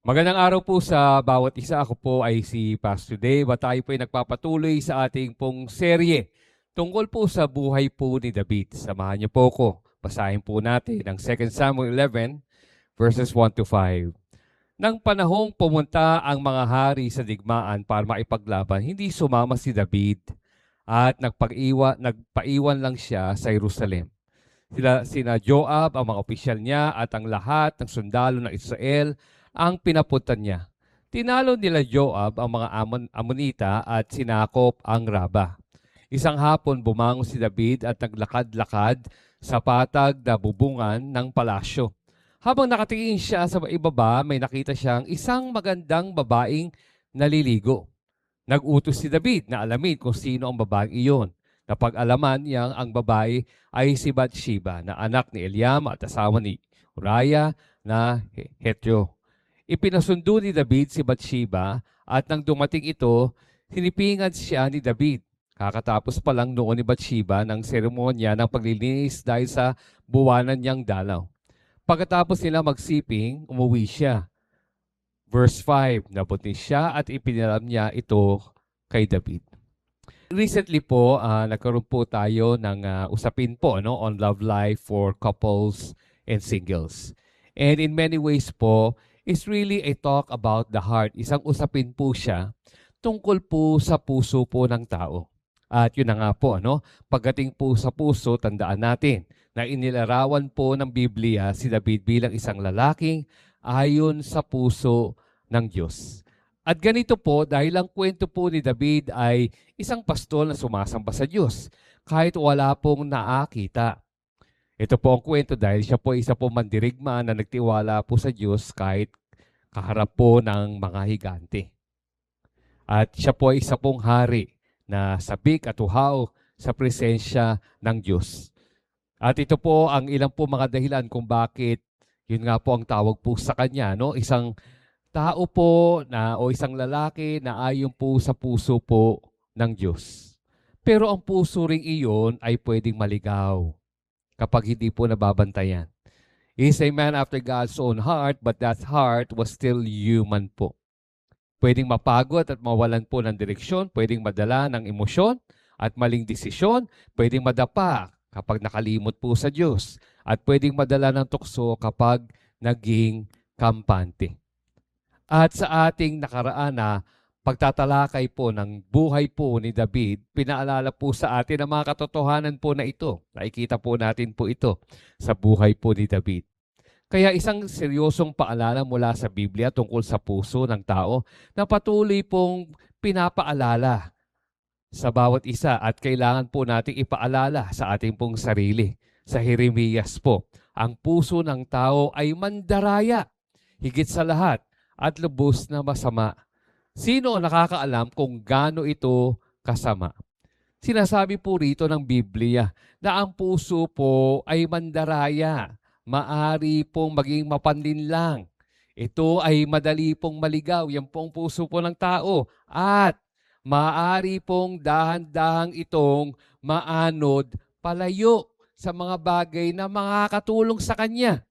Magandang araw po sa bawat isa. Ako po ay si Pastor Dave at tayo po ay nagpapatuloy sa ating pong serye tungkol po sa buhay po ni David. Samahan niyo po ko. Basahin po natin ang 2 Samuel 11 verses 1 to 5. Nang panahong pumunta ang mga hari sa digmaan para maipaglaban, hindi sumama si David at nagpaiwan lang siya sa Jerusalem. Sina Joab, ang mga opisyal niya at ang lahat ng sundalo ng Israel ang pinapunta niya. Tinalo nila Joab ang mga Amonita at sinakop ang Raba. Isang hapon bumangon si David at naglakad-lakad sa patag na bubungan ng palasyo. Habang nakatingin siya sa ibaba, may nakita siyang isang magandang babaeng naliligo. Nag-utos si David na alamin kung sino ang babaeng iyon. Napag-alaman niyang ang babae ay si Bathsheba na anak ni Eliam at asawa ni Uriah na Hetyo. Ipinasundo ni David si Bathsheba at nang dumating ito, sinipingan siya ni David. Kakatapos pa lang noon ni Bathsheba ng seremonya ng paglilinis dahil sa buwanan niyang dalaw. Pagkatapos nila magsiping, umuwi siya. Verse 5, nabuntis siya at ipinalam niya ito kay David. Recently po, nagkaroon po tayo ng usapin po on love life for couples and singles. And in many ways po, it's really a talk about the heart. Isang usapin po siya tungkol po sa puso po ng tao. At yun na nga po, pagdating po sa puso, tandaan natin na inilarawan po ng Biblia si David bilang isang lalaking ayon sa puso ng Diyos. At ganito po, dahil ang kwento po ni David ay isang pastol na sumasamba sa Diyos kahit wala pong nakakita. Ito po ang kwento dahil siya po isa po mandirigma na nagtiwala po sa Diyos kahit kaharap po ng mga higante. At siya po ay isa pong hari na sabik at uhaw sa presensya ng Diyos. At ito po ang ilang po mga dahilan kung bakit yun nga po ang tawag po sa kanya, isang tao po o isang lalaki na ayon po sa puso po ng Diyos. Pero ang puso ring iyon ay pwedeng maligaw kapag hindi po nababantayan. He is a man after God's own heart, but that heart was still human po. Pwedeng mapagod at mawalan po ng direksyon, pwedeng madala ng emosyon at maling desisyon, pwedeng madapa kapag nakalimot po sa Diyos, at pwedeng madala ng tukso kapag naging kampante. At sa ating nakaraan na pagtatalakay po ng buhay po ni David, pinaalala po sa atin ang mga katotohanan po na ito. Nakikita po natin po ito sa buhay po ni David. Kaya isang seryosong paalala mula sa Biblia tungkol sa puso ng tao na patuloy pong pinapaalala sa bawat isa at kailangan po nating ipaalala sa ating pong sarili. Sa Jeremias po, ang puso ng tao ay mandaraya, higit sa lahat, at lubos na masama. Sino ang nakakaalam kung gaano ito kasama? Sinasabi po rito ng Biblia na ang puso po ay mandaraya. Maari pong maging mapanlinlang. Ito ay madali pong maligaw. Yan pong puso po ng tao. At maari pong dahan-dahang itong maanod palayo sa mga bagay na makakatulong sa kanya.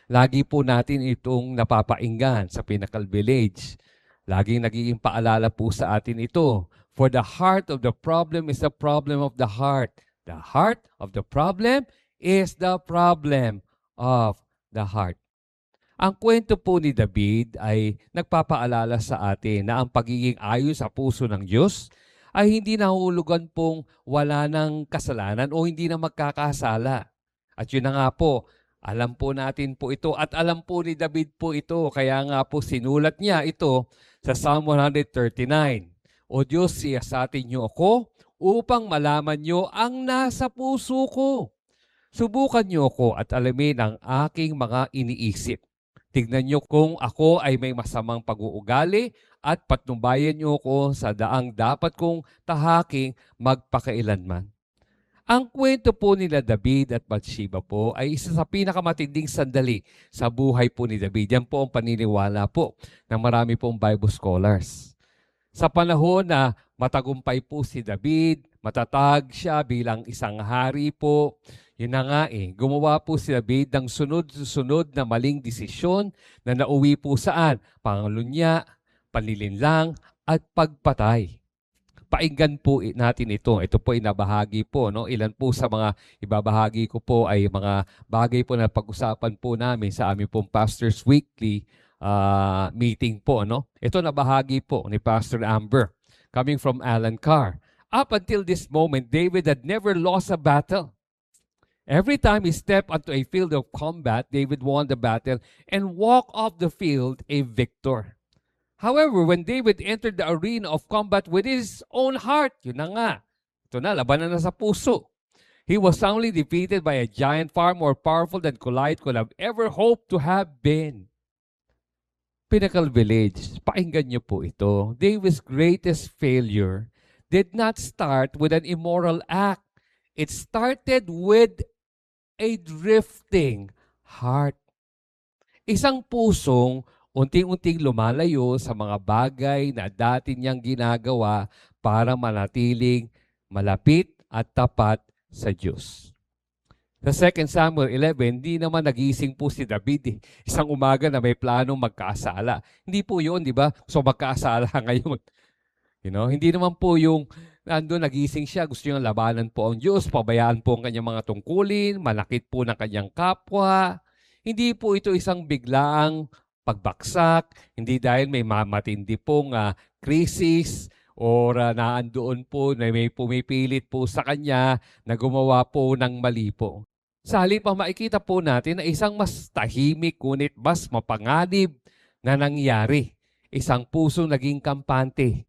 Lagi po natin itong napapainggan sa Pinnacle Village. Laging nagiging paalala po sa atin ito. For the heart of the problem is the problem of the heart. The heart of the problem is the problem of the heart. Ang kwento po ni David ay nagpapaalala sa atin na ang pagiging ayon sa puso ng Diyos ay hindi nahulugan pong wala ng kasalanan o hindi na magkakasala. At yun na nga po, alam po natin po ito at alam po ni David po ito. Kaya nga po sinulat niya ito sa Psalm 139. O Diyos, siyasatin niyo ako upang malaman niyo ang nasa puso ko. Subukan niyo ako at alamin ang aking mga iniisip. Tignan niyo kung ako ay may masamang pag-uugali at patnubayan niyo ako sa daang dapat kong tahaking magpakailanman. Ang kwento po nila David at Bathsheba po ay isa sa pinakamatinding sandali sa buhay po ni David. Yan po ang paniniwala po ng marami pong Bible scholars. Sa panahon na matagumpay po si David, Matatag siya bilang isang hari po. Yun na nga gumawa po si David ng sunod-sunod na maling desisyon na nauwi po saan? Pangalunya, panlilinlang, at pagpatay. Painggan po natin ito. Ito po ay nabahagi po. No? Ilan po sa mga ibabahagi ko po ay mga bagay po na pag-usapan po namin sa aming pong Pastor's Weekly meeting po. No? Ito nabahagi po ni Pastor Amber coming from Alan Carr. Up until this moment, David had never lost a battle. Every time he stepped onto a field of combat, David won the battle and walked off the field a victor. However, when David entered the arena of combat with his own heart, yun na nga, ito na, labanan na sa puso. He was soundly defeated by a giant far more powerful than Goliath could have ever hoped to have been. Pinnacle Village, pakinggan niyo po ito. David's greatest failure did not start with an immoral act. It started with a drifting heart. Isang pusong unting-unting lumalayo sa mga bagay na dati niyang ginagawa para manatiling malapit at tapat sa Diyos. Sa 2 Samuel 11, hindi naman nagising po si David. Isang umaga na may planong magkaasala. Hindi po yun, di ba? So magkaasala ngayon. Hindi naman po yung nandun nagising siya, gusto niyang labanan po ang Diyos, pabayaan po ang kanyang mga tungkulin, manakit po ng kanyang kapwa. Hindi po ito isang biglaang pagbaksak, hindi dahil may matindi pong krisis or naandoon po na may pumipilit po sa kanya na gumawa po ng mali po. Sa halip makikita po natin na isang mas tahimik ngunit mas mapanganib na nangyari. Isang pusong naging kampante,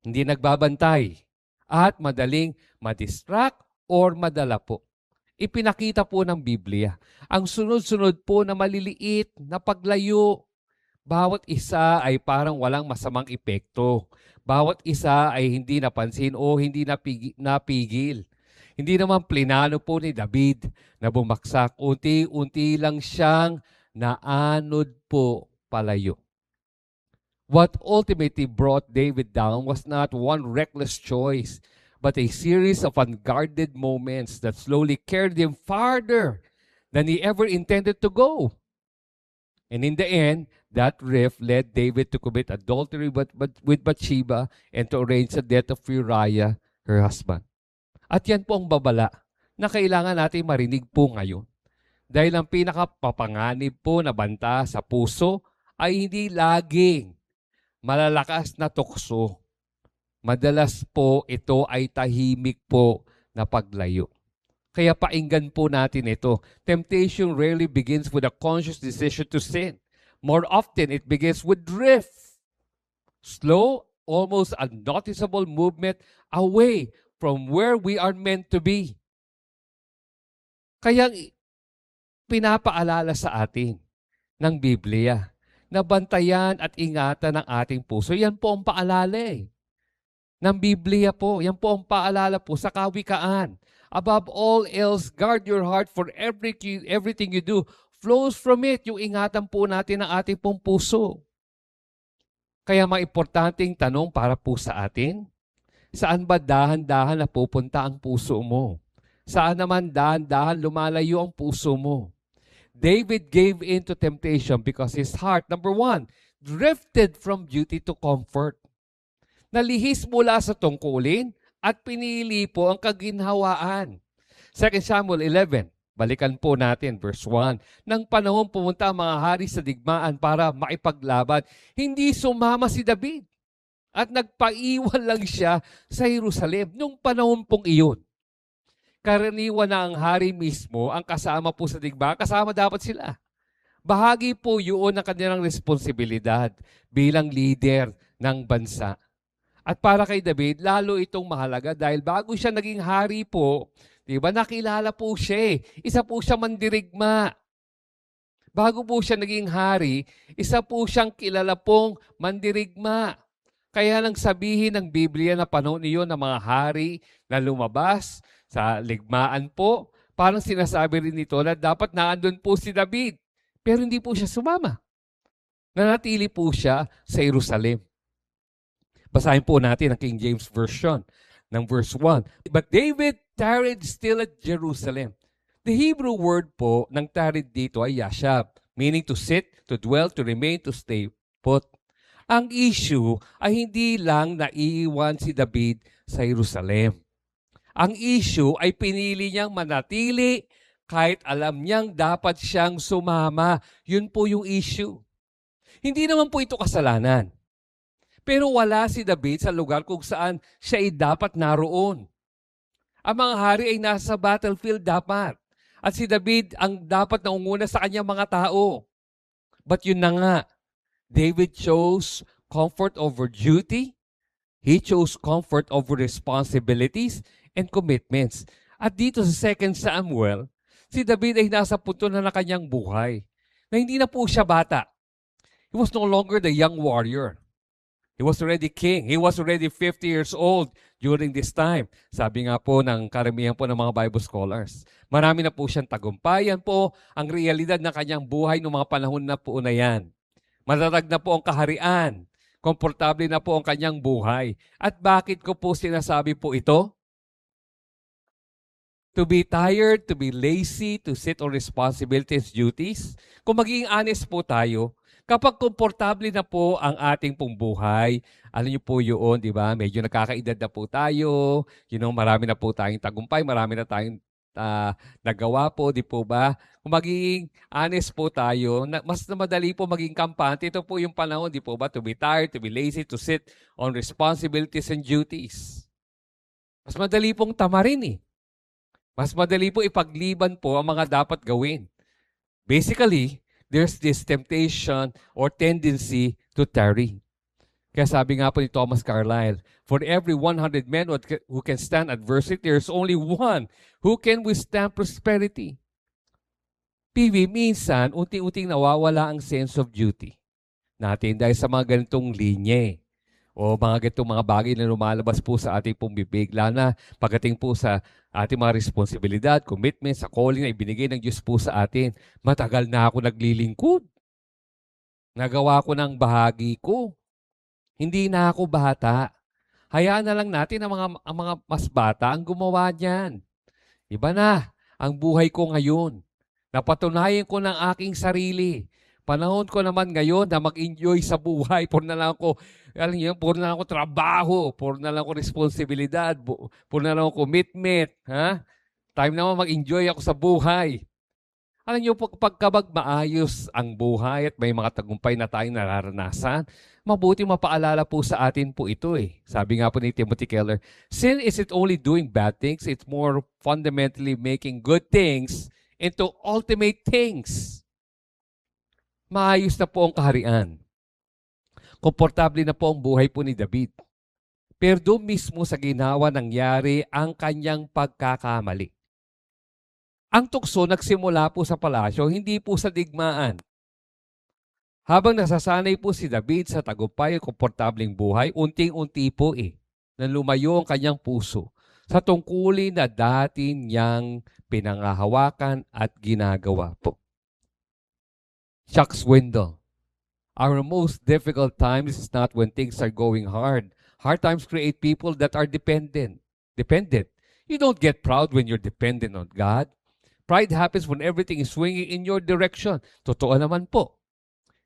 hindi nagbabantay, at madaling madistract or madala po. Ipinakita po ng Biblia ang sunod-sunod po na maliliit na paglayo. Bawat isa ay parang walang masamang epekto. Bawat isa ay hindi napansin o hindi napigil. Hindi naman plinano po ni David na bumaksak. Unti-unti lang siyang naanod po palayo. What ultimately brought David down was not one reckless choice, but a series of unguarded moments that slowly carried him farther than he ever intended to go. And in the end, that rift led David to commit adultery with Bathsheba and to arrange the death of Uriah, her husband. At yan po ang babala na kailangan natin marinig po ngayon. Dahil ang pinakapapanganib po na banta sa puso ay hindi laging malalakas na tukso. Madalas po ito ay tahimik po na paglayo. Kaya painggan po natin ito. Temptation rarely begins with a conscious decision to sin. More often, it begins with drift. Slow, almost unnoticeable movement away from where we are meant to be. Kaya pinapaalala sa atin ng Biblia na bantayan at ingatan ang ating puso. Yan po ang paalala ng Biblia po. Yan po ang paalala po sa Kawikaan. Above all else, guard your heart for everything you do flows from it. Yung ingatan po natin ng ating pong puso. Kaya maimportanteng tanong para po sa atin, saan ba dahan-dahan na pupunta ang puso mo? Saan naman dahan-dahan lumalayo ang puso mo? David gave in to temptation because his heart, number one, drifted from duty to comfort. Nalihis mula sa tungkulin at pinili po ang kaginhawaan. 2 Samuel 11, balikan po natin, verse 1. Nang panahon pumunta ang mga hari sa digmaan para makipaglaban, hindi sumama si David at nagpaiwan lang siya sa Jerusalem nung panahon pong iyon. Karaniwan na ang hari mismo ang kasama po sa digmaan, kasama dapat sila. Bahagi po yun ng kanilang responsibilidad bilang leader ng bansa. At para kay David, lalo itong mahalaga dahil bago siya naging hari po, di ba, nakilala po siya Isa po siya mandirigma. Bago po siya naging hari, isa po siyang kilala pong mandirigma. Kaya lang sabihin ng Biblia na panahon iyon ng mga hari na lumabas sa ligmaan po, parang sinasabi rin nito na dapat naandun po si David. Pero hindi po siya sumama. Nanatili po siya sa Jerusalem. Basahin po natin ang King James Version ng verse 1. But David tarried still at Jerusalem. The Hebrew word po ng tarried dito ay yashab, meaning to sit, to dwell, to remain, to stay put. Ang issue ay hindi lang naiiwan si David sa Jerusalem. Ang issue ay pinili niyang manatili kahit alam niyang dapat siyang sumama. Yun po yung issue. Hindi naman po ito kasalanan. Pero wala si David sa lugar kung saan siya ay dapat naroon. Ang mga hari ay nasa battlefield dapat. At si David ang dapat naunguna sa kanyang mga tao. But yun na nga, David chose comfort over duty. He chose comfort over responsibilities and commitments. At dito sa 2 Samuel, si David ay nasa punto na kanyang buhay na hindi na po siya bata. He was no longer the young warrior. He was already king. He was already 50 years old during this time. Sabi nga po ng karamihan po ng mga Bible scholars. Marami na po siyang tagumpayan po ang realidad ng kanyang buhay noong mga panahon na po na yan. Matatag na po ang kaharian. Komportable na po ang kanyang buhay. At bakit ko po sinasabi po ito? To be tired, to be lazy, to sit on responsibilities, duties. Kung magiging honest po tayo, kapag komportable na po ang ating pong buhay, alam niyo po yun, di ba? Medyo nakakaedad na po tayo, marami na po tayong tagumpay, marami na tayong nagawa po, di po ba? Kung magiging honest po tayo, mas na madali po maging kampante. Ito po yung panahon, di po ba? To be tired, to be lazy, to sit on responsibilities and duties. Mas madali pong tamarin eh. Mas madali po ipagliban po ang mga dapat gawin. Basically, there's this temptation or tendency to tarry. Kaya sabi nga po ni Thomas Carlyle, for every 100 men who can stand adversity, there's only one who can withstand prosperity. PV, minsan, unti-unting nawawala ang sense of duty natin dahil sa mga ganitong linya o mga ganitong mga bagay na lumalabas po sa ating pong bibig, lalo na pagdating po sa ating mga responsibilidad, commitment, sa calling na ibinigay ng Diyos po sa atin. Matagal na ako naglilingkod. Nagawa ko ng bahagi ko. Hindi na ako bata. Hayaan na lang natin ang mga mas bata ang gumawa niyan. Iba na ang buhay ko ngayon. Napatunayan ko ng aking sarili. Panahon ko naman ngayon na mag-enjoy sa buhay. Puro na lang ako, puro na lang ako trabaho, puro na lang ako responsibilidad, puro na lang ako commitment. Ha? Time naman mag-enjoy ako sa buhay. Alam niyo, pagkabag maayos ang buhay at may mga tagumpay na tayong nararanasan, mabuti mapaalala po sa atin po ito eh. Sabi nga po ni Timothy Keller, sin isn't only doing bad things, it's more fundamentally making good things into ultimate things. Maayos na po ang kaharian. Komportable na po ang buhay po ni David. Pero doon mismo sa ginawa nangyari ang kanyang pagkakamali. Ang tukso nagsimula po sa palasyo, hindi po sa digmaan. Habang nasasanay po si David sa tagumpay at komportableng buhay, unting-unti po na lumayo ang kanyang puso sa tungkulin na dati niyang pinangahawakan at ginagawa po. Chuck Swindoll. Our most difficult times is not when things are going hard. Hard times create people that are dependent. You don't get proud when you're dependent on God. Pride happens when everything is swinging in your direction. Totoo naman po.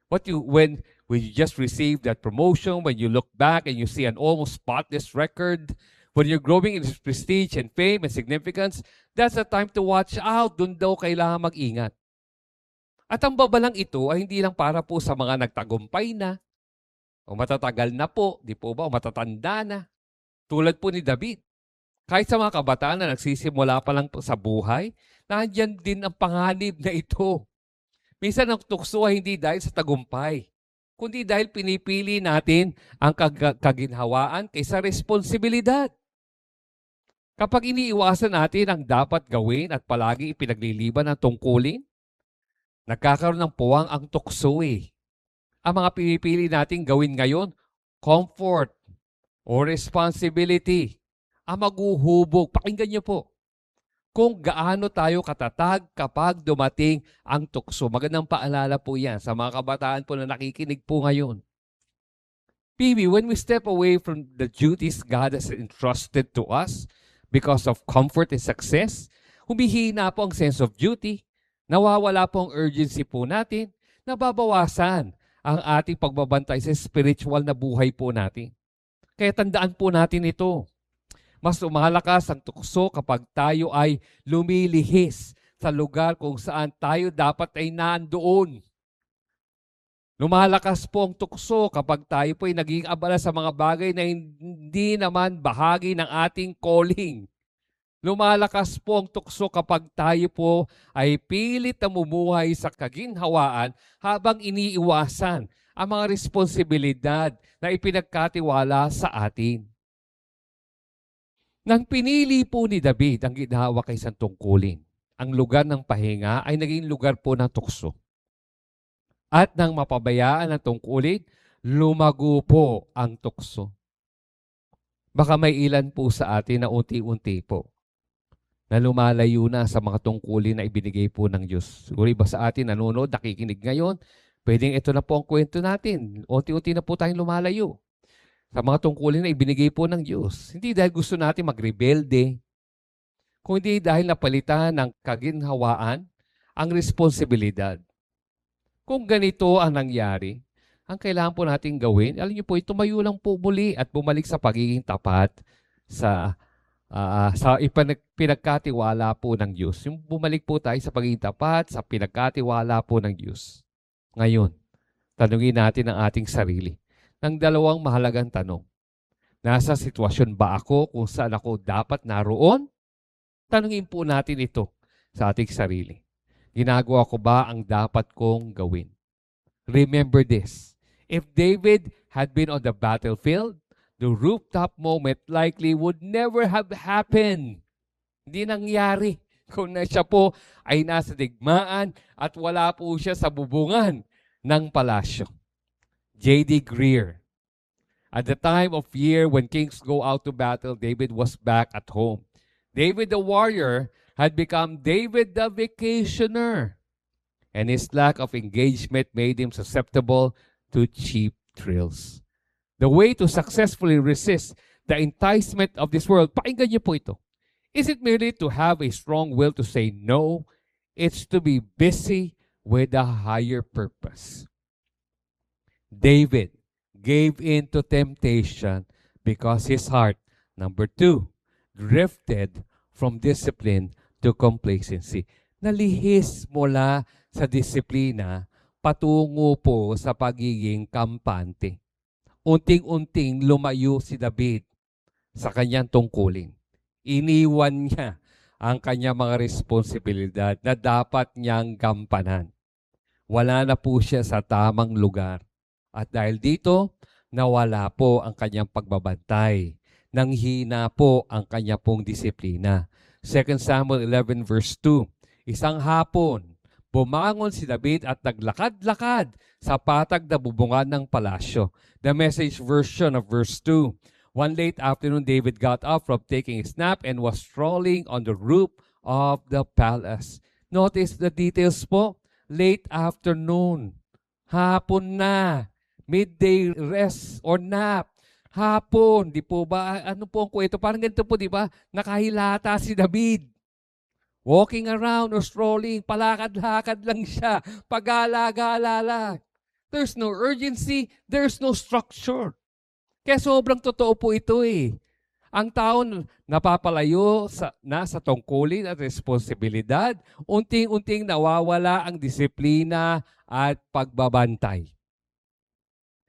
When you just received that promotion, when you look back and you see an almost spotless record, when you're growing in prestige and fame and significance, that's the time to watch out. Doon daw kailangan mag-ingat. At ang babalang ito ay hindi lang para po sa mga nagtagumpay na, o matatagal na po, di po ba, o matatanda na. Tulad po ni David. Kahit sa mga kabataan na nagsisimula pa lang po sa buhay, nandiyan din ang panganib na ito. Minsan ang tukso ay hindi dahil sa tagumpay, kundi dahil pinipili natin ang kaginhawaan kaysa responsibilidad. Kapag iniiwasan natin ang dapat gawin at palagi ipinagliliban ang tungkulin, nagkakaroon ng puwang ang tukso Ang mga pinipili nating gawin ngayon, comfort o responsibility, ang maghuhubog. Pakinggan niyo po kung gaano tayo katatag kapag dumating ang tukso. Magandang paalala po yan sa mga kabataan po na nakikinig po ngayon. PB, when we step away from the duties God has entrusted to us because of comfort and success, humihina po ang sense of duty, nawawala po ang urgency po natin, nababawasan ang ating pagbabantay sa spiritual na buhay po natin. Kaya tandaan po natin ito. Mas lumalakas ang tukso kapag tayo ay lumilihis sa lugar kung saan tayo dapat ay nandoon. Lumalakas po ang tukso kapag tayo po ay naging abala sa mga bagay na hindi naman bahagi ng ating calling. Lumalakas po ang tukso kapag tayo po ay pilit na mumuhay sa kaginhawaan habang iniiwasan ang mga responsibilidad na ipinagkatiwala sa atin. Nang pinili po ni David ang ginhawa kay isang tungkulin, ang lugar ng pahinga ay naging lugar po ng tukso. At nang mapabayaan ang tungkulin, lumago po ang tukso. Baka may ilan po sa atin na unti-unti po na lumalayo na sa mga tungkulin na ibinigay po ng Diyos. Siguro iba sa atin nanonood, nakikinig ngayon, pwedeng ito na po ang kwento natin. Unti-unti na po tayong lumalayo sa mga tungkulin na ibinigay po ng Diyos. Hindi dahil gusto natin magrebelde, kundi dahil napalitan ng kaginhawaan ang responsibilidad. Kung ganito ang nangyari, ang kailangan po natin gawin, alam niyo po, tumayo lang po muli at bumalik sa pagiging tapat sa pinagkatiwala po ng Diyos. Yung bumalik po tayo sa pagiging tapat, sa pinagkatiwala po ng Diyos. Ngayon, tanungin natin ang ating sarili ng dalawang mahalagang tanong. Nasa sitwasyon ba ako kung saan ako dapat naroon? Tanungin po natin ito sa ating sarili. Ginagawa ko ba ang dapat kong gawin? Remember this. If David had been on the battlefield, the rooftop moment likely would never have happened. Hindi nangyari kung siya po ay nasa digmaan at wala po siya sa bubungan ng palasyo. J.D. Greer. At the time of year when kings go out to battle, David was back at home. David the warrior had become David the vacationer, and his lack of engagement made him susceptible to cheap thrills. The way to successfully resist the enticement of this world, pakinggan niyo po ito. Is it merely to have a strong will to say no? It's to be busy with a higher purpose. David gave in to temptation because his heart, number 2, drifted from discipline to complacency. Nalihis mula sa disiplina patungo po sa pagiging kampante. Unting-unting lumayo si David sa kanyang tungkulin. Iniwan niya ang kanyang mga responsibilidad na dapat niyang gampanan. Wala na po siya sa tamang lugar. At dahil dito, nawala po ang kanyang pagbabantay. Nanghina po ang kanya pong disiplina. 2 Samuel 11 verse 2. Isang hapon, bumangon si David at naglakad-lakad sa patag na bubungan ng palasyo. The Message version of verse 2. One late afternoon, David got up from taking a nap and was strolling on the roof of the palace. Notice the details po. Late afternoon. Hapon na. Midday rest or nap. Hapon, di po ba? Ano po ang kwento? Parang ganito po, di ba? Nakahilata si David. Walking around or strolling, palakad-lakad lang siya. Pagala-gala lang. There's no urgency, there's no structure. Kaya sobrang totoo po ito eh. Ang tao napapalayo sa tungkulin at responsibilidad, unting-unting nawawala ang disiplina at pagbabantay.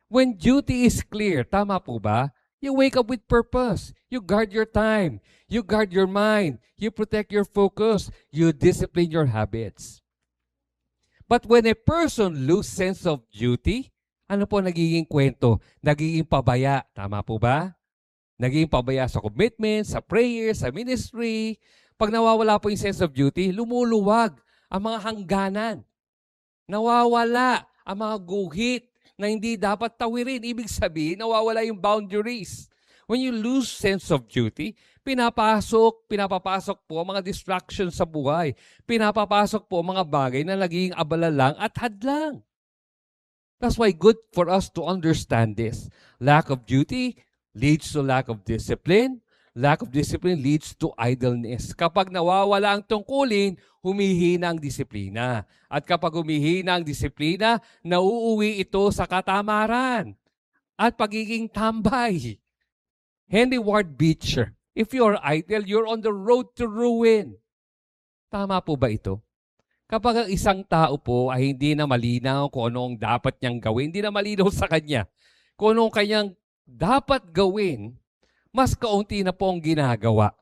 When duty is clear, tama po ba? You wake up with purpose. You guard your time. You guard your mind. You protect your focus. You discipline your habits. But when a person loses sense of duty, ano po nagiging kwento? Nagiging pabaya. Tama po ba? Nagiging pabaya sa commitment, sa prayer, sa ministry. Pag nawawala po yung sense of duty, lumuluwag ang mga hangganan. Nawawala ang mga guhit na hindi dapat tawirin. Ibig sabihin, nawawala yung boundaries. When you lose sense of duty, pinapapasok po ang mga distractions sa buhay. Pinapapasok po ang mga bagay na naging abala lang at hadlang. That's why good for us to understand this. Lack of duty leads to lack of discipline. Lack of discipline leads to idleness. Kapag nawawala ang tungkulin, humihina ang disiplina. At kapag humihina ang disiplina, nauuwi ito sa katamaran at pagiging tambay. Henry Ward Beecher, if you're idle, you're on the road to ruin. Tama po ba ito? Kapag ang isang tao po ay hindi na malinaw kung anong dapat niyang gawin, hindi na malinaw sa kanya kung anong kanyang dapat gawin, mas kaunti na po ang ginagawa.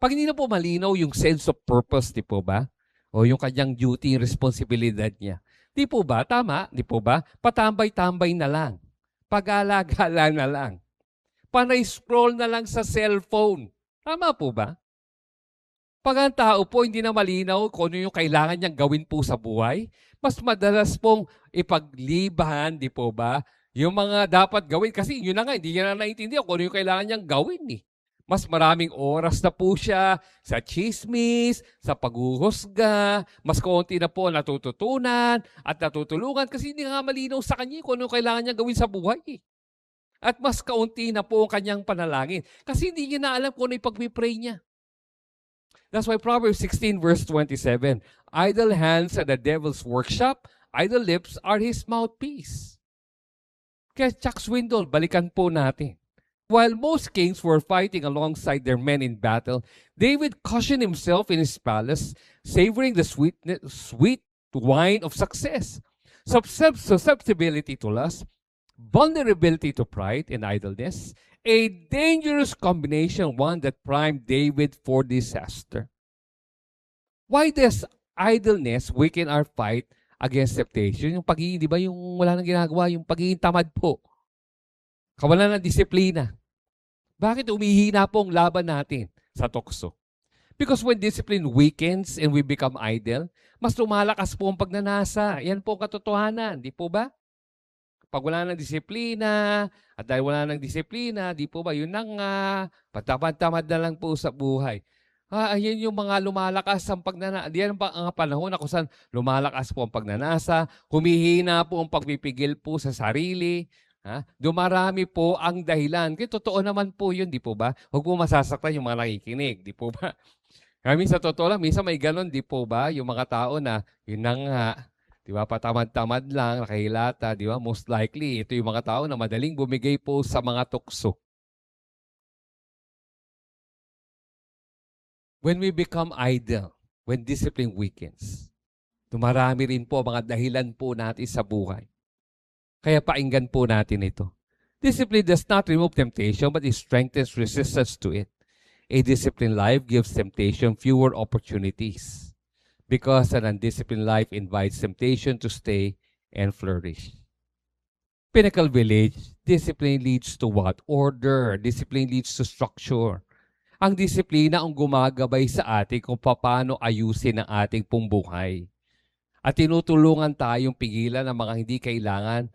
Pag hindi na po malinaw yung sense of purpose, di po ba? O yung kanyang duty, responsibilidad niya. Di po ba? Tama? Di po ba? Patambay-tambay na lang. Pag-alagala na lang. Panay-scroll na lang sa cellphone. Tama po ba? Pag ang tao po hindi na malinaw kung ano yung kailangan niyang gawin po sa buhay, mas madalas pong ipaglibahan, di po ba, yung mga dapat gawin. Kasi yun na nga, hindi niya na naiintindihan kung ano yung kailangan niyang gawin. Mas maraming oras na po siya sa chismis, sa paghuhusga, mas kaunti na po natututunan at natutulungan kasi hindi nga malinaw sa kanya kung ano yung kailangan niyang gawin sa buhay. At mas kaunti na po ang kanyang panalangin kasi hindi niya na alam kung ano yung pag-pray niya. That's why Proverbs 16 verse 27, idle hands are the devil's workshop, idle lips are his mouthpiece. Kaya Chuck Swindoll, balikan po natin. While most kings were fighting alongside their men in battle, David cushioned himself in his palace, savoring the sweet wine of success. Susceptibility to lust, vulnerability to pride and idleness, a dangerous combination, one that primed David for disaster. Why does idleness weaken our fight against temptation? Yung pagiging, di ba, yung wala nang ginagawa, yung pagiging tamad po. Kawalan ng disiplina. Bakit umihina po ang laban natin sa tukso? Because when discipline weakens and we become idle, mas lumalakas po ang pagnanasa. Yan po ang katotohanan, di po ba? Pag wala ng disiplina, at dahil wala ng disiplina, di po ba, yun na nga, patamad-tamad na lang po sa buhay. Ayan yung mga lumalakas ang pagnanasa. Diyan ang panahon na kung saan lumalakas po ang pagnanasa, humihina po ang pagpipigil po sa sarili, dumarami po ang dahilan. Kaya totoo naman po yun, di po ba? Huwag po masasaktan yung mga nakikinig, di po ba? Kami sa totoo lang, minsan may ganun, di po ba? Yung mga tao na, yun na nga, di ba, patamad-tamad lang, nakahilata, di ba? Most likely, ito yung mga tao na madaling bumigay po sa mga tukso. When we become idle, when discipline weakens, dumarami rin po mga dahilan po natin sa buhay. Kaya painggan po natin ito. Discipline does not remove temptation, but it strengthens resistance to it. A disciplined life gives temptation fewer opportunities, because an undisciplined life invites temptation to stay and flourish. Pinnacle Village, discipline leads to what? Order. Discipline leads to structure. Ang disiplina ang gumagabay sa atin kung paano ayusin ang ating pong buhay. At tinutulungan tayong pigilan ang mga hindi kailangan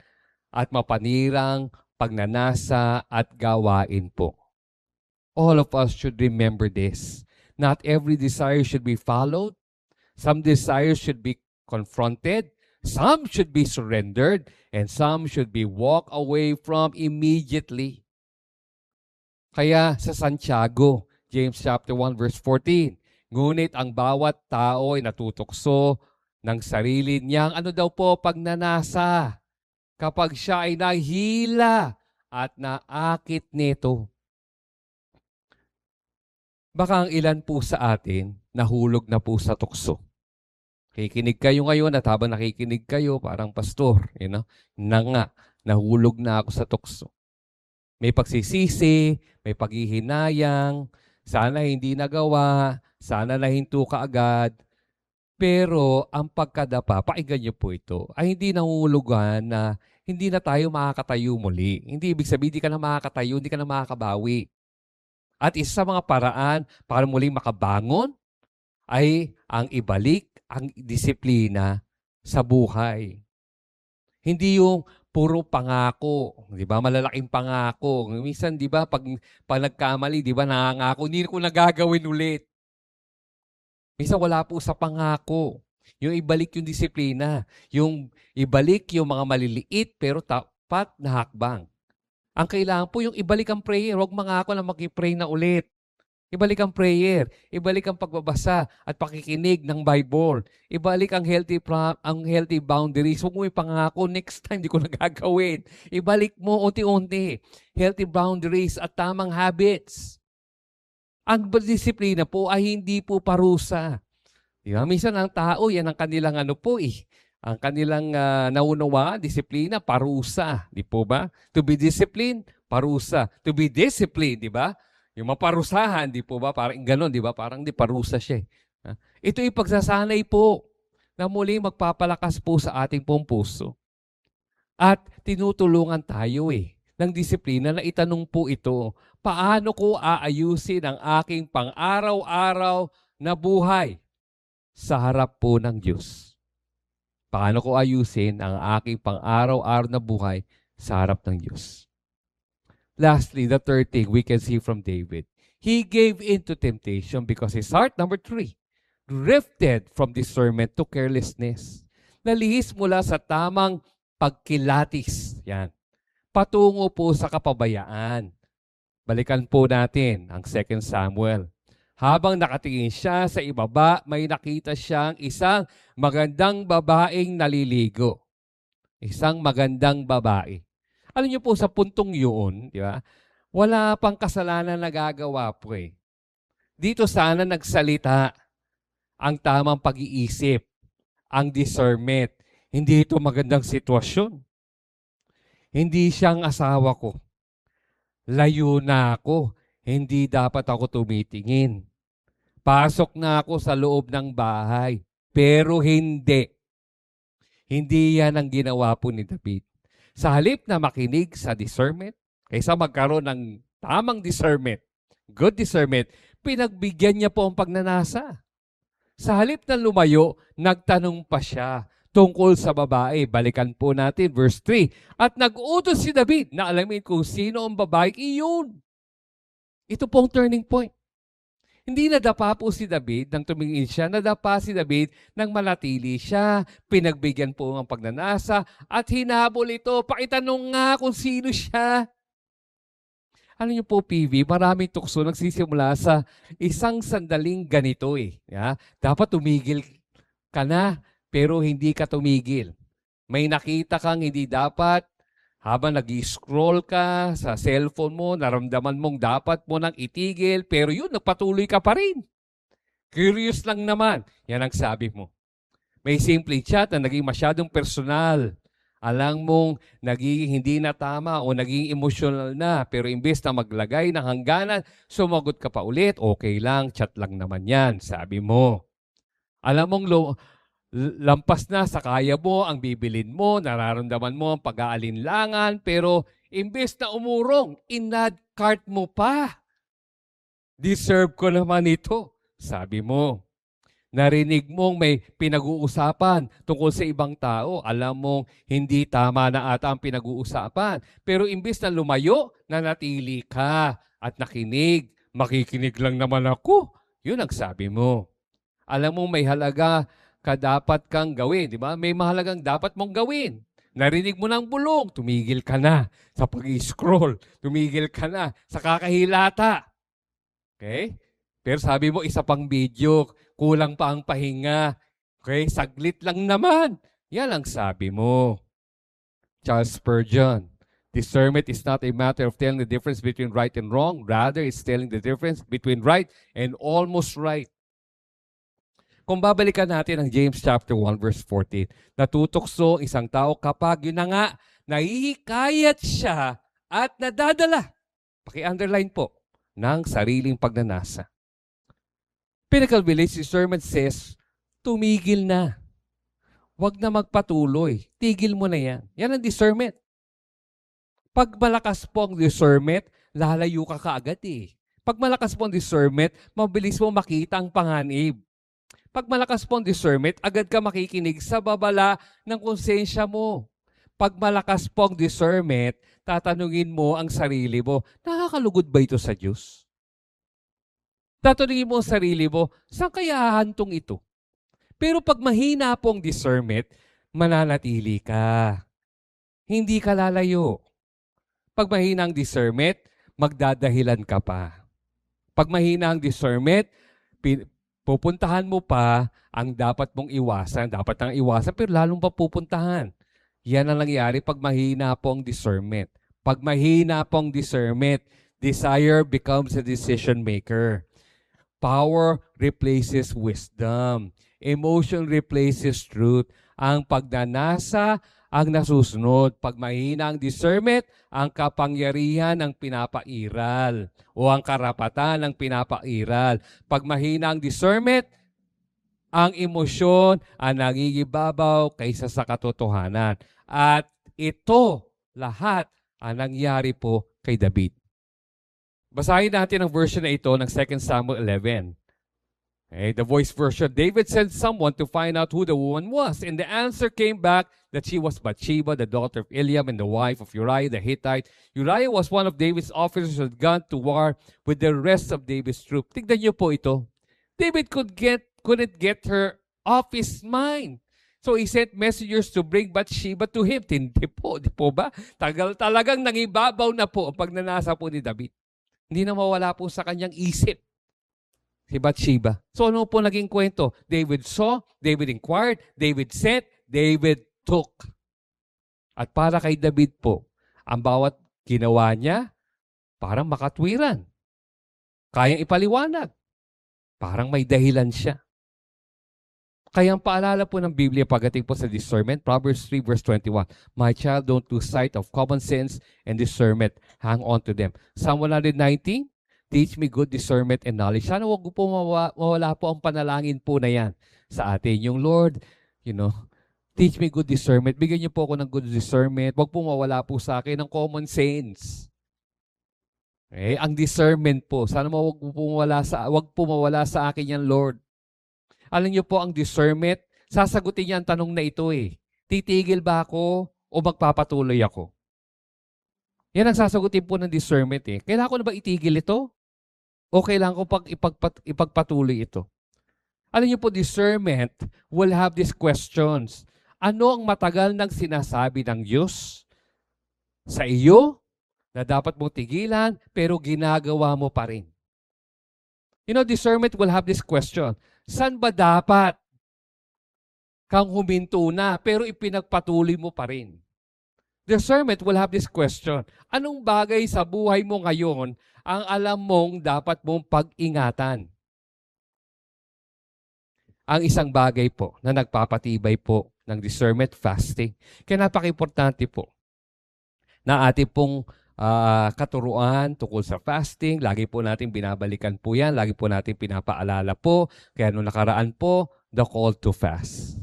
at mapanirang pagnanasa at gawain po. All of us should remember this. Not every desire should be followed. Some desires should be confronted, some should be surrendered, and some should be walked away from immediately. Kaya sa Santiago, James chapter 1 verse 14, ngunit ang bawat tao ay natutokso ng sarili niyang ano daw po pagnanasa kapag siya ay nahila at naakit nito. Baka ang ilan po sa atin nahulog na po sa tukso. Kikinig kayo ngayon at habang nakikinig kayo, parang pastor, na nga, nahulog na ako sa tukso. May pagsisisi, may paghihinayang, sana hindi nagawa, sana nahinto ka agad. Pero ang pagkadapa, pakinggan niyo po ito, ay hindi nangulugan na hindi na tayo makakatayo muli. Hindi ibig sabihin, hindi ka na makakatayo, hindi ka na makakabawi. At isa sa mga paraan para muling makabangon ay ang ibalik ang disiplina sa buhay. Hindi yung puro pangako, 'di ba? Malalaking pangako. Minsan 'di ba pag nagkamali, 'di ba, nangangako, hindi ko nagagawin ulit. Minsan wala po sa pangako. Yung ibalik yung disiplina. Yung ibalik yung mga maliliit pero tapat na hakbang. Ang kailangan po yung ibalik ang prayer. Huwag mangako na mag-pray na ulit. Ibalik ang prayer, ibalik ang pagbabasa at pakikinig ng Bible. Ibalik ang healthy boundaries. Huwag mo ipangako, next time di ko nagagawin. Ibalik mo unti-unti. Healthy boundaries at tamang habits. Ang disiplina po ay hindi po parusa. Di ba? Minsan ang tao, yan ang kanilang ang kanilang naunawaan, disiplina, parusa. Di po ba? To be disciplined, parusa. To be disciplined, di ba? Yung maparusahan, di po ba? Parang gano'n, di ba? Parang di parusa siya. Ito ay pagsasanay po na muli magpapalakas po sa ating pong puso. At tinutulungan tayo ng disiplina na itanong po ito, paano ko aayusin ang aking pang-araw-araw na buhay sa harap po ng Diyos? Paano ko ayusin ang aking pang-araw-araw na buhay sa harap ng Diyos? Lastly, the third thing we can see from David, he gave in to temptation because his heart, number 3, drifted from discernment to carelessness. Nalihis mula sa tamang pagkilatis. Yan. Patungo po sa kapabayaan. Balikan po natin ang 2 Samuel. Habang nakatingin siya sa ibaba, may nakita siyang isang magandang babaeng naliligo. Isang magandang babae. Alam niyo po, sa puntong yun, di ba? Wala pang kasalanan nagagawa po Dito sana nagsalita ang tamang pag-iisip, ang discernment. Hindi ito magandang sitwasyon. Hindi siyang asawa ko. Layo na ako. Hindi dapat ako tumitingin. Pasok na ako sa loob ng bahay. Pero hindi. Hindi yan ang ginawa po ni David. Sa halip na makinig sa discernment, kaysa magkaroon ng tamang discernment, good discernment, pinagbigyan niya po ang pagnanasa. Sa halip na lumayo, nagtanong pa siya tungkol sa babae. Balikan po natin, verse 3. At nag-utos si David na alamin kung sino ang babae, iyon. Ito pong turning point. Hindi nadapa po si David nang tumingin siya, nadapa si David nang manatili siya, pinagbigyan po ang pagnanasa, at hinabol ito, pakitanong nga kung sino siya. Ano niyo po, PV, maraming tukso nagsisimula sa isang sandaling ganito Dapat tumigil ka na, pero hindi ka tumigil. May nakita kang hindi dapat, habang nag-scroll ka sa cellphone mo, naramdaman mong dapat mo nang itigil, pero yun, nagpatuloy ka pa rin. Curious lang naman. Yan ang sabi mo. May simple chat na naging masyadong personal. Alam mong naging hindi na tama o naging emotional na, pero imbes na maglagay ng hangganan, sumagot ka pa ulit, okay lang, chat lang naman yan, sabi mo. Alam mong lampas na sa kaya mo ang bibilin mo, nararamdaman mo ang pag-aalinlangan, pero imbes na umurong, in-add cart mo pa. Deserve ko naman ito, sabi mo. Narinig mong may pinag-uusapan tungkol sa ibang tao. Alam mong hindi tama na ata ang pinag-uusapan. Pero imbes na lumayo, nanatili ka at nakinig. Makikinig lang naman ako. Yun ang sabi mo. Alam mong may halaga dapat kang gawin, di ba? May mahalagang dapat mong gawin. Narinig mo ng bulong, tumigil ka na sa pag-scroll. Tumigil ka na sa kakahilata. Okay? Pero sabi mo, isa pang video, kulang pa ang pahinga. Okay? Saglit lang naman. Yan ang sabi mo. Charles Spurgeon, discernment is not a matter of telling the difference between right and wrong. Rather, it's telling the difference between right and almost right. Kung babalikan natin ang James chapter 1 verse 14, natutokso isang tao kapag yun na nga, nahihikayat siya at nadadala. Paki-underline po, ng sariling pagnanasa. Pinnacle Village Discernment says, tumigil na. Huwag na magpatuloy. Tigil mo na yan. Yan ang discernment. Pag malakas po ang discernment, lalayo ka kaagad Pag malakas po ang discernment, mabilis mo makita ang panganib. Pag malakas po ang discernment, agad ka makikinig sa babala ng konsensya mo. Pag malakas po ang discernment, tatanungin mo ang sarili mo, nakakalugod ba ito sa Diyos? Tatanungin mo ang sarili mo, saan kaya hahantong ito? Pero pag mahina po ang discernment, mananatili ka. Hindi ka lalayo. Pag mahina ang discernment, magdadahilan ka pa. Pag mahina ang discernment, pupuntahan mo pa ang dapat mong iwasan. Dapat nang iwasan, pero lalong pa pupuntahan. Yan ang nangyayari pag mahina po ang discernment. Pag mahina po ang discernment, desire becomes a decision maker. Power replaces wisdom. Emotion replaces truth. Ang pagnanasa ang nasusunod. Pag mahina ang discernment, ang kapangyarihan ang pinapairal o ang karapatan ang pinapairal. Pag mahina ang discernment, ang emosyon ang nangingibabaw kaysa sa katotohanan. At ito lahat ang nangyari po kay David. Basahin natin ang version na ito ng 2 Samuel 11. Okay, the voice version. David sent someone to find out who the woman was. And the answer came back that she was Bathsheba, the daughter of Eliam and the wife of Uriah the Hittite. Uriah was one of David's officers who had gone to war with the rest of David's troops. Tignan niyo po ito. David couldn't get her off his mind. So he sent messengers to bring Bathsheba to him. Hindi po, di po ba? Talagang nangibabaw na po ang pagnanasa po ni David. Hindi na mawala po sa kanyang isip si Bathsheba. So ano po naging kwento? David saw, David inquired, David sent, David took. At para kay David po, ang bawat ginawa niya, parang makatwiran. Kayang ipaliwanag. Parang may dahilan siya. Kaya ang paalala po ng Biblia pagdating po sa discernment, Proverbs 3 verse 21, My child, don't lose sight of common sense and discernment. Hang on to them. Psalm 119, teach me good discernment and knowledge. Sana wag po mawala po ang panalangin po na yan sa atin. Yung Lord, teach me good discernment. Bigyan niyo po ako ng good discernment. Wag po mawala po sa akin ng common sense. Okay? Ang discernment po, sana wag po mawala sa akin yan, Lord. Alam niyo po, ang discernment, sasagutin niya ang tanong na ito eh. Titigil ba ako o magpapatuloy ako? Yan ang sasagutin po ng discernment eh. Kailangan ko na ba itigil ito? O kailangan ko ipagpatuloy ito? Alam niyo po, discernment will have these questions. Ano ang matagal nang sinasabi ng Diyos sa iyo na dapat mong tigilan pero ginagawa mo pa rin? Discernment will have this question. Saan ba dapat kang huminto na pero ipinagpatuloy mo pa rin? Discernment will have this question. Anong bagay sa buhay mo ngayon ang alam mong dapat mong pag-ingatan? Ang isang bagay po na nagpapatibay po ng discernment, fasting. Kaya napaka-importante po na ating pong katuruan tungkol sa fasting. Lagi po natin binabalikan po yan. Lagi po natin pinapaalala po. Kaya nung nakaraan po, the call to fast.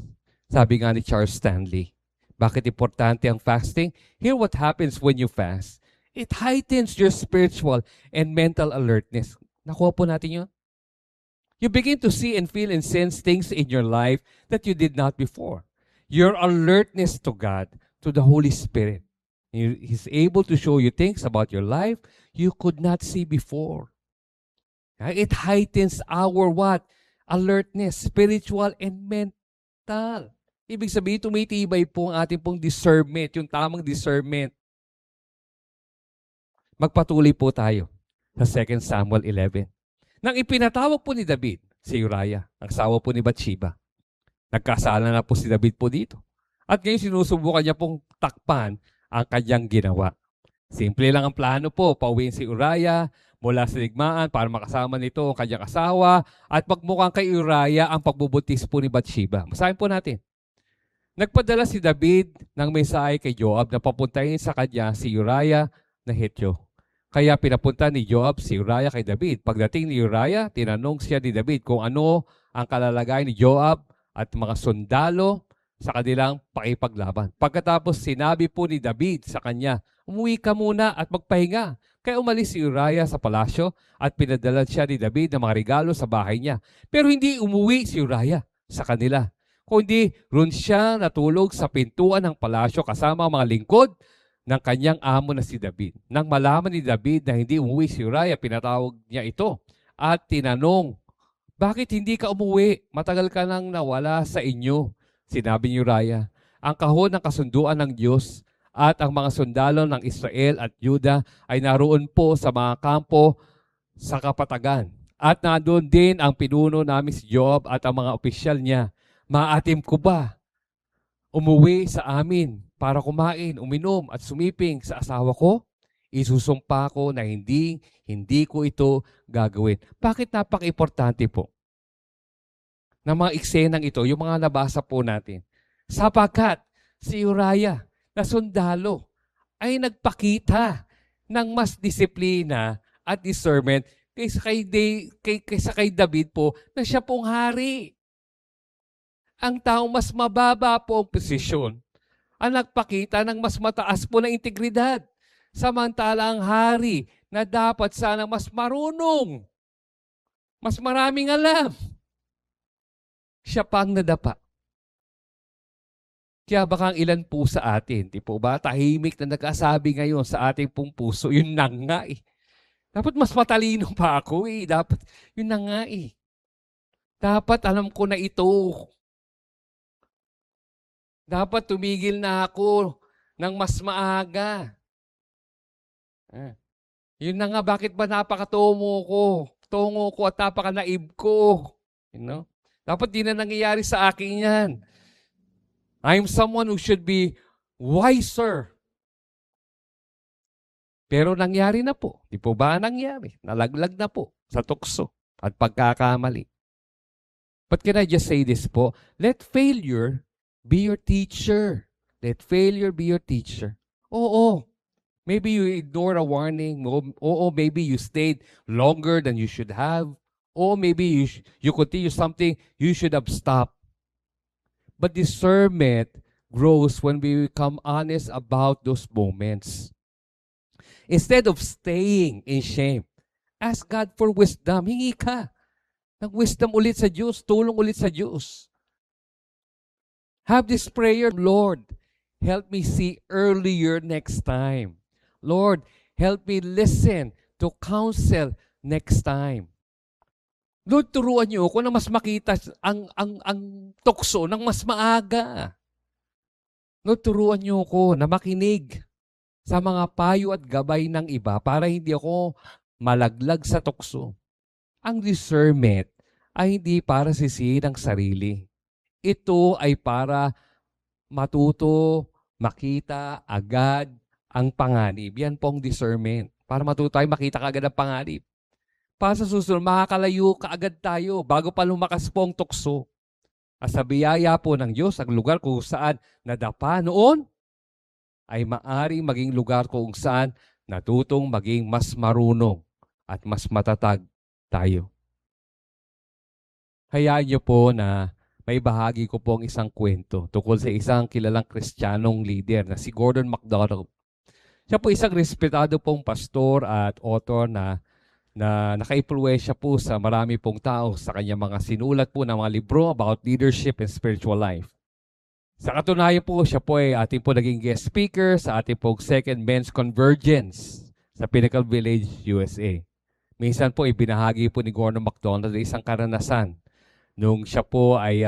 Sabi nga ni Charles Stanley, bakit importante ang fasting? Hear what happens when you fast. It heightens your spiritual and mental alertness. Nakuha po natin yun? You begin to see and feel and sense things in your life that you did not before. Your alertness to God, to the Holy Spirit. He's able to show you things about your life you could not see before. It heightens our what? Alertness, spiritual and mental. Ibig sabihin, tumitibay po ang ating pong discernment, yung tamang discernment. Magpatuloy po tayo sa 2 Samuel 11. Nang ipinatawag po ni David si Uriah, ang asawa po ni Bathsheba. Nagkasala na po si David po dito. At ngayon sinusubukan niya pong takpan ang kanyang ginawa. Simple lang ang plano po, pauwiin si Uriah mula sa digmaan para makasama nito ang kanyang asawa at magmukhang kay Uriah ang pagbubuntis po ni Bathsheba. Basahin po natin. Nagpadala si David ng mensahe kay Joab na papuntahin sa kanya si Uriah na Hetyo. Kaya pinapunta ni Joab si Uriah kay David. Pagdating ni Uriah, tinanong siya ni David kung ano ang kalalagayan ni Joab at mga sundalo sa kanilang pakipaglaban. Pagkatapos sinabi po ni David sa kanya, umuwi ka muna at magpahinga. Kaya umalis si Uriah sa palasyo at pinadala siya ni David ng mga regalo sa bahay niya. Pero hindi umuwi si Uriah sa kanila, kundi roon siya natulog sa pintuan ng palasyo kasama ang mga lingkod ng kanyang amo na si David. Nang malaman ni David na hindi umuwi si Uriah, pinatawag niya ito at tinanong Bakit hindi ka umuwi? Matagal ka nang nawala sa inyo. Sinabi ni Uriah, ang kahon ng kasunduan ng Diyos at ang mga sundalo ng Israel at Juda ay naroon po sa mga kampo sa kapatagan. At nandoon din ang pinuno namin si Joab at ang mga opisyal niya. Maatim ko ba umuwi sa amin para kumain, uminom at sumiping sa asawa ko? Isusumpa ko na hindi ko ito gagawin. Bakit napaka-importante po ng mga eksenang ito, yung mga nabasa po natin? Sapagkat si Uriah na sundalo ay nagpakita ng mas disiplina at discernment kaysa kay David po na siya pong hari. Ang taong mas mababa po ang posisyon ang nagpakita ng mas mataas po na integridad. Samantala ang hari na dapat sana mas marunong, mas maraming alam, siya pang nadapa. Kaya baka ang ilan po sa atin, di po ba, tahimik na nagkasabi ngayon sa ating pong puso, yun na nga eh. Dapat mas matalino pa ako eh. Dapat, yun na nga eh. Dapat alam ko na ito. Dapat tumigil na ako ng mas maaga. Yun na nga, bakit ba tungo ko at napaka-naib ko? You know? Dapat di na nangyayari sa akin yan. I'm someone who should be wiser. Pero nangyari na po. Di po ba nangyari? Nalaglag na po sa tukso at pagkakamali. But can I just say this po? Let failure be your teacher. Let failure be your teacher. Oo. Maybe you ignore a warning. Oo, maybe you stayed longer than you should have. Or maybe you continue something you should have stopped. But discernment grows when we become honest about those moments. Instead of staying in shame, ask God for wisdom. Hingi ka ng wisdom ulit sa Diyos. Tulong ulit sa Diyos. Have this prayer, Lord, help me see earlier next time. Lord, help me listen to counsel next time. Lord, turuan niyo ako na mas makita ang tukso ng mas maaga. Lord, turuan niyo ako na makinig sa mga payo at gabay ng iba para hindi ako malaglag sa tukso. Ang discernment ay hindi para sisihin ang sarili. Ito ay para matuto, makita agad ang panganib. Yan pong discernment. Para matuto tayo makita kaagad ang panganib. Para sa susunod, makakalayo kaagad tayo bago pa lumakas po ang tukso. At sa biyaya po ng Diyos, ang lugar kung saan nadapa noon, ay maaring maging lugar kung saan natutong maging mas marunong at mas matatag tayo. Hayaan niyo po na may bahagi ko po ang isang kwento tungkol sa isang kilalang Kristiyanong leader na si Gordon MacDonald. Siya po isang respetado pong pastor at author na naka-impluwensya po sa marami pong tao sa kanyang mga sinulat po ng mga libro about leadership and spiritual life. Sa katunayan po, siya po ay ating po naging guest speaker sa ating pong Second Men's Convergence sa Pinnacle Village, USA. Minsan po ibinahagi po ni Gordon MacDonald isang karanasan nung siya po ay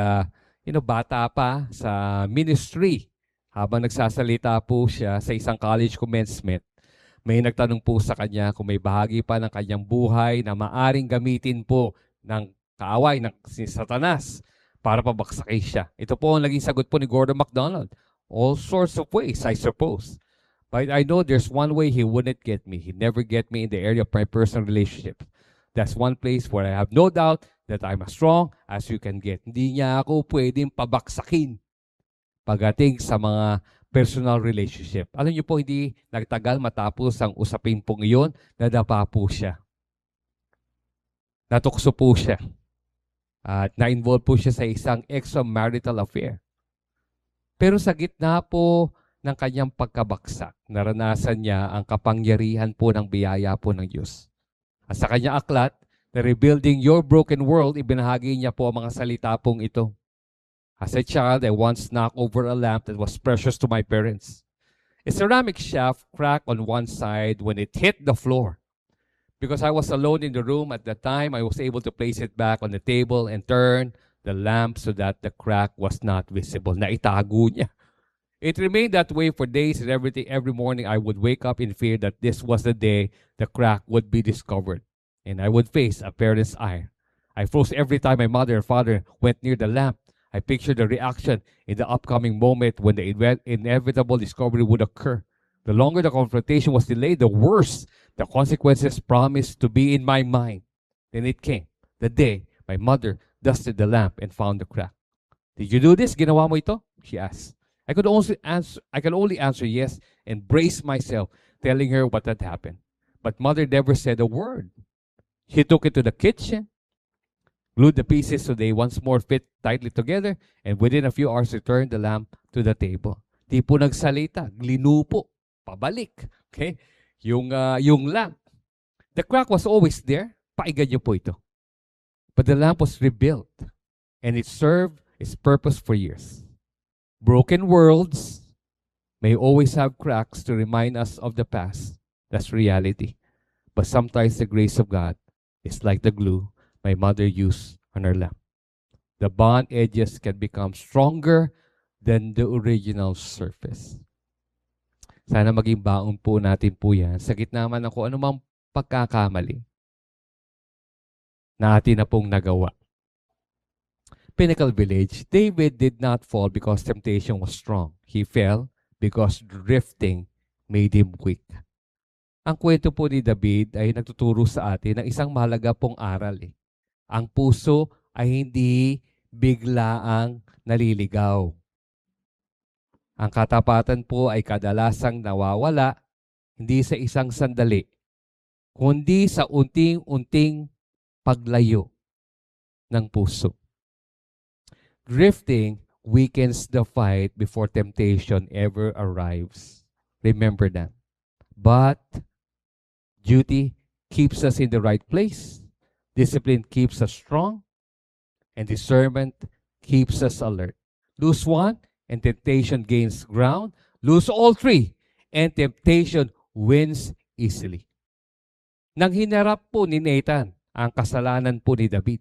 bata pa sa ministry. Habang nagsasalita po siya sa isang college commencement, may nagtanong po sa kanya kung may bahagi pa ng kanyang buhay na maaring gamitin po ng kaaway ng si Satanas para pabaksakin siya. Ito po ang naging sagot po ni Gordon MacDonald. All sorts of ways, I suppose. But I know there's one way he wouldn't get me. He'd never get me in the area of my personal relationship. That's one place where I have no doubt that I'm as strong as you can get. Hindi niya ako pwedeng pabaksakin pagdating sa mga personal relationship. Alam niyo po, hindi nagtagal matapos ang usapin pong iyon, nadapa po siya. Natukso po siya. At na-involve po siya sa isang extramarital affair. Pero sa gitna po ng kanyang pagkabaksak, naranasan niya ang kapangyarihan po ng biyaya po ng Diyos. At sa kanyang aklat, na Rebuilding Your Broken World, ibinahagi niya po ang mga salita pong ito. As a child, I once knocked over a lamp that was precious to my parents. A ceramic shaft cracked on one side when it hit the floor. Because I was alone in the room at that time, I was able to place it back on the table and turn the lamp so that the crack was not visible. Naitago niya. It remained that way for days and everything. Every morning I would wake up in fear that this was the day the crack would be discovered, and I would face a parent's ire. I froze every time my mother and father went near the lamp. I pictured the reaction in the upcoming moment when the inevitable discovery would occur. The longer the confrontation was delayed, the worse the consequences promised to be in my mind. Then it came, the day my mother dusted the lamp and found the crack. Did you do this? Ginawa mo ito? She asked. I could only answer yes and brace myself, telling her what had happened. But mother never said a word. She took it to the kitchen, glued the pieces so they once more fit tightly together, and within a few hours returned the lamp to the table. Di po nagsalita, glinupo, pabalik. Okay? Yung lamp. The crack was always there. Paigan niyo po ito. But the lamp was rebuilt, and it served its purpose for years. Broken worlds may always have cracks to remind us of the past. That's reality. But sometimes the grace of God is like the glue my mother used on her lamp. The bond edges can become stronger than the original surface. Sana maging baon po natin po yan sa gitna man ng kung anumang pagkakamali na atin na pong nagawa. Pinnacle Village, David did not fall because temptation was strong. He fell because drifting made him weak. Ang kwento po ni David ay nagtuturo sa atin ng isang mahalaga pong aral. Ang puso ay hindi biglaang naliligaw. Ang katapatan po ay kadalasang nawawala hindi sa isang sandali, kundi sa unting-unting paglayo ng puso. Drifting weakens the fight before temptation ever arrives. Remember that. But duty keeps us in the right place. Discipline keeps us strong. And discernment keeps us alert. Lose one, and temptation gains ground. Lose all three, and temptation wins easily. Nang hinarap po ni Nathan ang kasalanan po ni David,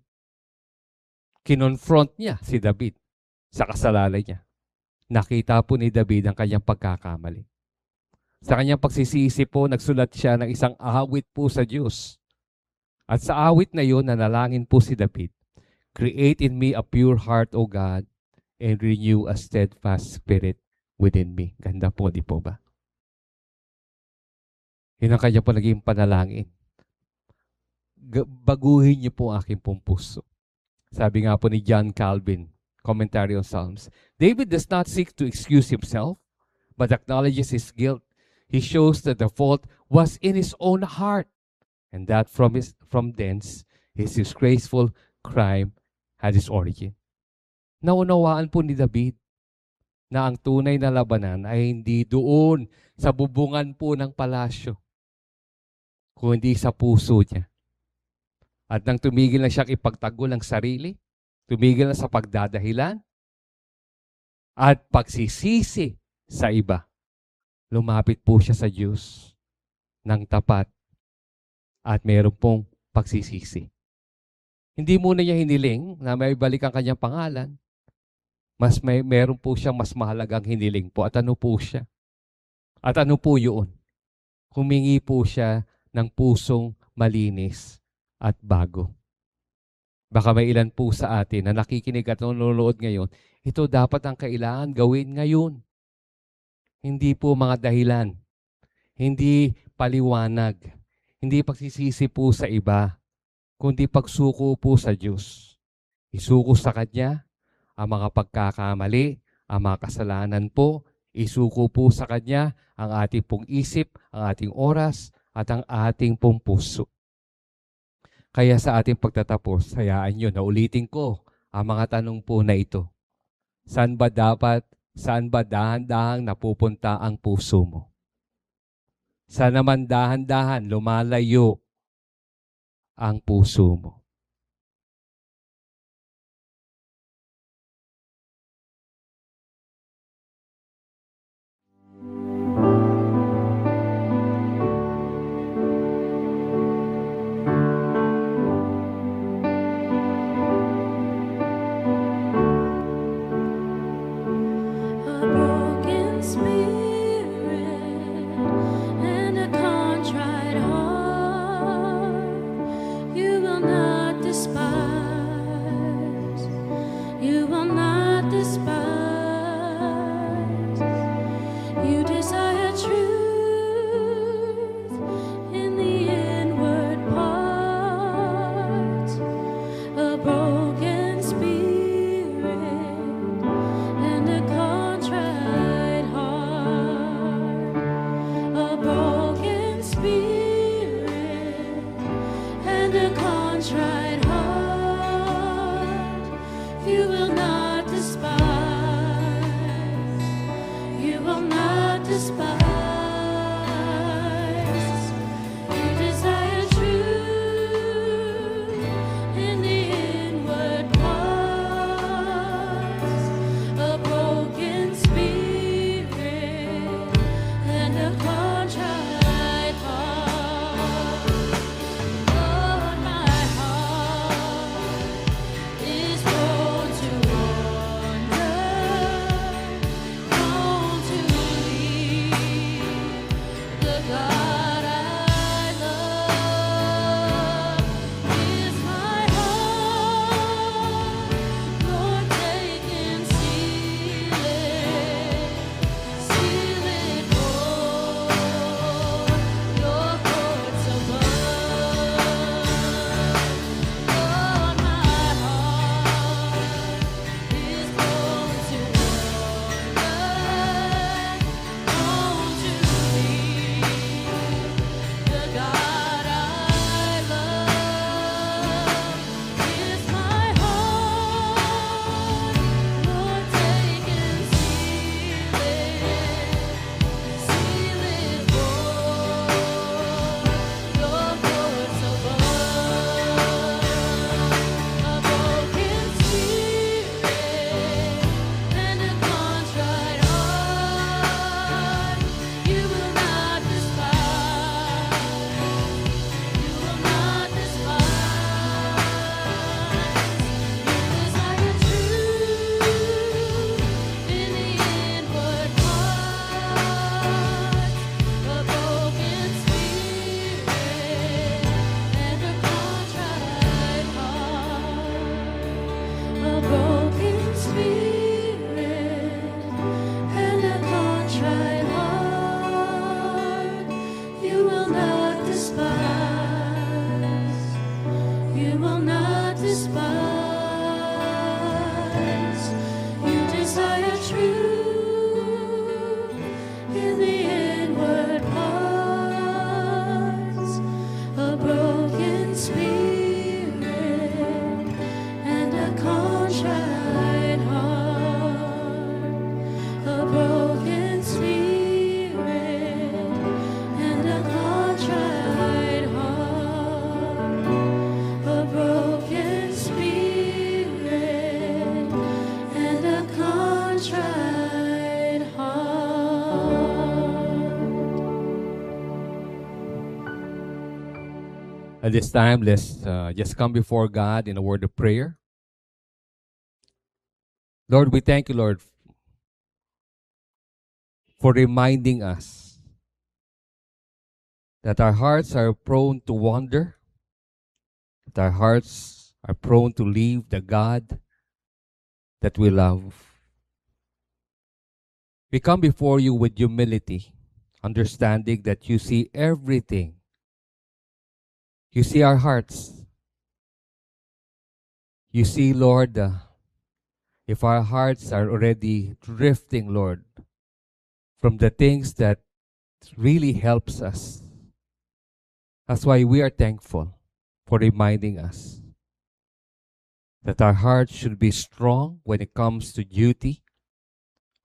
kinonfront niya si David sa kasalanan niya. Nakita po ni David ang kanyang pagkakamali. Sa kanyang pagsisisi po, nagsulat siya ng isang awit po sa Diyos. At sa awit na yun, nanalangin po si David, "Create in me a pure heart, O God, and renew a steadfast spirit within me." Ganda po, di po ba? Yun ang kanya po naging panalangin. Baguhin niyo po ang aking pong puso. Sabi nga po ni John Calvin, commentary on Psalms, David does not seek to excuse himself, but acknowledges his guilt. He shows that the fault was in his own heart, and that from thence his disgraceful crime had its origin. Naunawaan po ni David na ang tunay na labanan ay hindi doon sa bubungan po ng palasyo, kundi sa puso niya. At nang tumigil na siyang ipagtanggol ang sarili, tumigil na sa pagdadahilan, at pagsisisi sa iba, lumapit po siya sa Diyos ng tapat at mayroon pong pagsisisi. Hindi muna niya hiniling na may balik ang kanyang pangalan. Meron po siyang mas mahalagang hiniling po. At ano po siya? At ano po yun? Humingi po siya ng pusong malinis at bago. Baka may ilan po sa atin na nakikinig at nanonood ngayon, ito dapat ang kailangan gawin ngayon. Hindi po mga dahilan, hindi paliwanag, hindi pagsisisi po sa iba, kundi pagsuko po sa Diyos. Isuko sa Kanya ang mga pagkakamali, ang mga kasalanan po, isuko po sa Kanya ang ating pong isip, ang ating oras, at ang ating pong puso. Kaya sa ating pagtatapos, hayaan nyo, naulitin ko ang mga tanong po na ito. Saan ba dahan-dahang napupunta ang puso mo? Saan naman dahan-dahan lumalayo ang puso mo? At this time, let's just come before God in a word of prayer. Lord, we thank you, Lord, for reminding us that our hearts are prone to wander, that our hearts are prone to leave the God that we love. We come before you with humility, understanding that you see everything. You see our hearts. You see, Lord, if our hearts are already drifting, Lord, from the things that really helps us. That's why we are thankful for reminding us that our hearts should be strong when it comes to duty.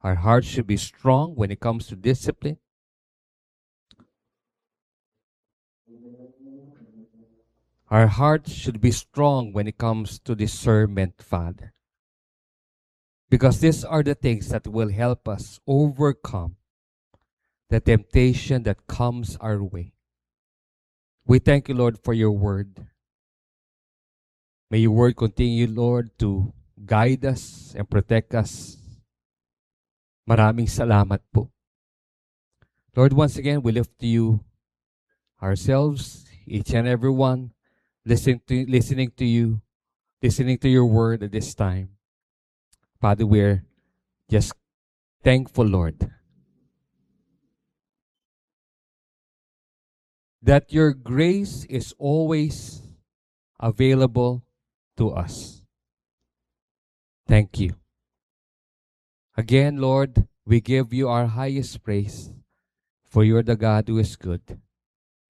Our hearts should be strong when it comes to discipline. Our hearts should be strong when it comes to discernment, Father. Because these are the things that will help us overcome the temptation that comes our way. We thank you, Lord, for your word. May your word continue, Lord, to guide us and protect us. Maraming salamat po. Lord, once again, we lift to you ourselves, each and every one, listening to you, listening to your word at this time. Father, we're just thankful, Lord, that your grace is always available to us. Thank you. Again, Lord, we give you our highest praise, for you're the God who is good.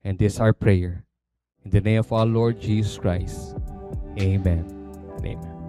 And this is our prayer. In the name of our Lord Jesus Christ. Amen and amen.